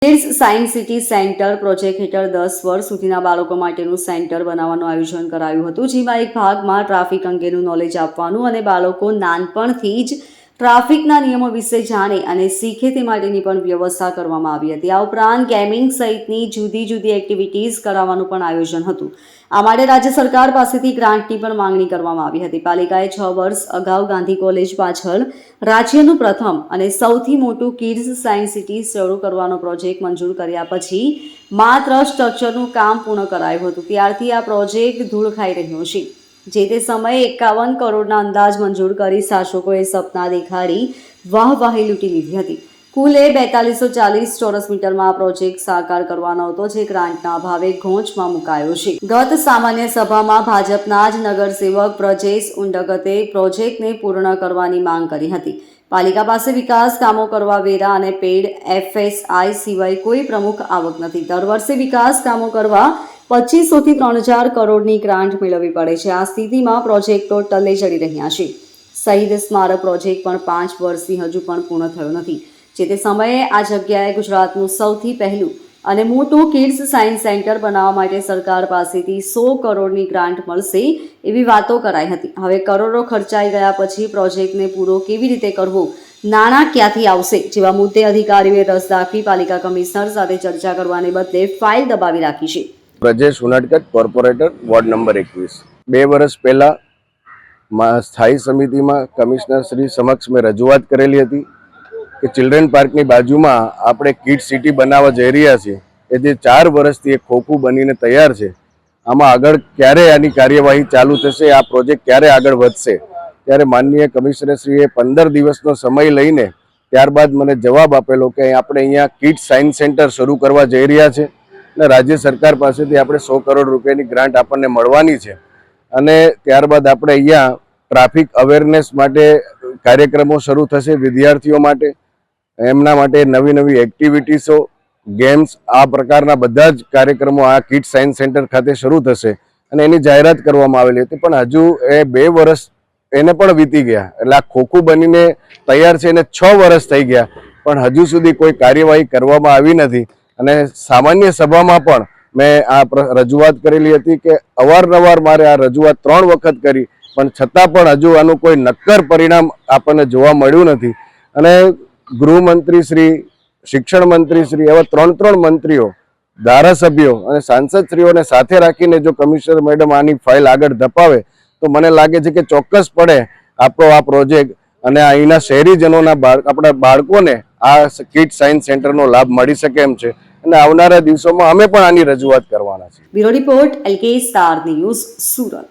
Kids science city centre project હેઠળ 10 વર્ષ સુધીના બાળકો માટેનું સેન્ટર બનાવવાનું આયોજન કરાયું હતું, જેમાં એક ભાગમાં ટ્રાફિક અંગેનું નોલેજ આપવાનું અને બાળકો નાનપણથી જ ટ્રાફિકના નિયમો વિશે જાણે અને શીખે તે માટેની પણ વ્યવસ્થા કરવામાં આવી હતી. આ ઉપરાંત ગેમિંગ સહિતની જુદી જુદી એક્ટિવિટીઝ કરાવવાનું પણ આયોજન હતું. આ માટે રાજ્ય સરકાર પાસેથી ગ્રાન્ટની પણ માંગણી કરવામાં આવી હતી. પાલિકાએ 6 વર્ષ અગાઉ ગાંધી કોલેજ પાછળ રાજ્યનું પ્રથમ અને સૌથી મોટું કિડ્સ સાયન્સ સિટી શરૂ કરવાનો પ્રોજેક્ટ મંજૂર કર્યા પછી માત્ર સ્ટ્રક્ચરનું કામ પૂર્ણ કરાયું હતું. ત્યારથી આ પ્રોજેક્ટ ધૂળ ખાઈ રહ્યો છે. જે તે સમયે 51 કરોડના અંદાજ મંજૂર કરી શાસકોએ સપના દેખાડી વાહવાહી લૂંટી લીધી હતી. કુલે 4240 ચોરસ મીટરમાં આ પ્રોજેક્ટ સાકાર કરવાનો હતો, જે ગ્રાન્ટના અભાવે ઘોંચમાં મુકાયો છે. ગત સામાન્ય સભામાં ભાજપના જ નગરસેવક બ્રજેશ ઉંડગતે પ્રોજેક્ટને પૂર્ણ કરવાની માંગ કરી હતી. પાલિકા પાસે વિકાસ કામો કરવા વેરા અને પેડ FSI સિવાય કોઈ પ્રમુખ આવક નથી. દર વર્ષે વિકાસ કામો કરવા 2500 થી 3000 કરોડની ગ્રાન્ટ મેળવવી પડે છે. આ સ્થિતિમાં પ્રોજેક્ટો ટલ્લે ચડી રહ્યા છે. શહીદ સ્મારક પ્રોજેક્ટ પણ 5 વર્ષથી હજુ પણ પૂર્ણ થયો નથી. જે તે સમયે આ જગ્યાએ ગુજરાતનું સૌથી પહેલું અને મોટું કિડ્સ સાયન્સ સેન્ટર બનાવવા માટે સરકાર પાસેથી 100 કરોડની ગ્રાન્ટ મળશે એવી વાતો કરાઈ હતી. હવે કરોડો ખર્ચાઈ ગયા પછી પ્રોજેક્ટને પૂરો કેવી રીતે કરવો, નાણાં ક્યાંથી આવશે જેવા મુદ્દે અધિકારીઓએ રસ દાખવી પાલિકા કમિશનર સાથે ચર્ચા કરવાને બદલે ફાઇલ દબાવી રાખી છે. Brajesh Unadkat, corporator, ward number 21. 2 વર્ષ પહેલા સ્થાયી સમિતિમાં કમિશનર શ્રી સમક્ષ મેં રજૂઆત કરેલી હતી કે ચિલ્ડ્રન પાર્કની બાજુમાં આપણે કિડ સિટી બનાવવા જઈ રહ્યા છીએ, એ જે 4 વર્ષથી એક ખોખું બનીને તૈયાર છે. આમાં આગળ ક્યારે આની કાર્યવાહી ચાલુ થશે, આ પ્રોજેક્ટ ક્યારે આગળ વધશે, ત્યારે માનનીય કમિશનરશ્રીએ 15 દિવસનો સમય લઈને ત્યારબાદ મને જવાબ આપેલો કે આપણે અહીંયા કિડ સાયન્સ સેન્ટર શરૂ કરવા જઈ રહ્યા છે અને રાજ્ય સરકાર પાસેથી આપણે 100 કરોડ રૂપિયાની ગ્રાન્ટ આપણને મળવાની છે અને ત્યારબાદ આપણે અહીંયા ટ્રાફિક અવેરનેસ માટે કાર્યક્રમો શરૂ થશે. વિદ્યાર્થીઓ માટે એમના માટે નવી નવી એક્ટિવિટીઝો, ગેમ્સ, આ પ્રકારના બધા જ કાર્યક્રમો આ કિડ સાયન્સ સેન્ટર ખાતે શરૂ થશે અને એની જાહેરાત કરવામાં આવેલી હતી. પણ હજુ એ 2 વર્ષ એને પણ વીતી ગયા, એટલે આ ખોખું બનીને તૈયાર છે એને 6 વર્ષ થઈ ગયા, પણ હજુ સુધી કોઈ કાર્યવાહી કરવામાં આવી નથી. અને સામાન્ય સભામાં પણ મેં આ રજૂઆત કરેલી હતી કે અવારનવાર મારે આ રજૂઆત 3 વખત કરી, પણ છતાં પણ હજુ આનું કોઈ નક્કર પરિણામ આપણને જોવા મળ્યું નથી. અને ગૃહમંત્રી શ્રી, શિક્ષણ મંત્રી શ્રી, એવા 3 મંત્રીઓ, ધારાસભ્યો અને સાંસદશ્રીઓને સાથે રાખીને જો કમિશનર મેડમ આની ફાઇલ આગળ ધપાવે તો મને લાગે છે કે ચોક્કસપણે આપણો આ પ્રોજેક્ટ અને અહીંના શહેરીજનોના આપણા બાળકોને આ કિડ સાયન્સ સેન્ટરનો લાભ મળી શકે એમ છે અને આવનારા દિવસોમાં અમે પણ આની રજૂઆત કરવાના છીએ. Bureau report LK star news, Surat.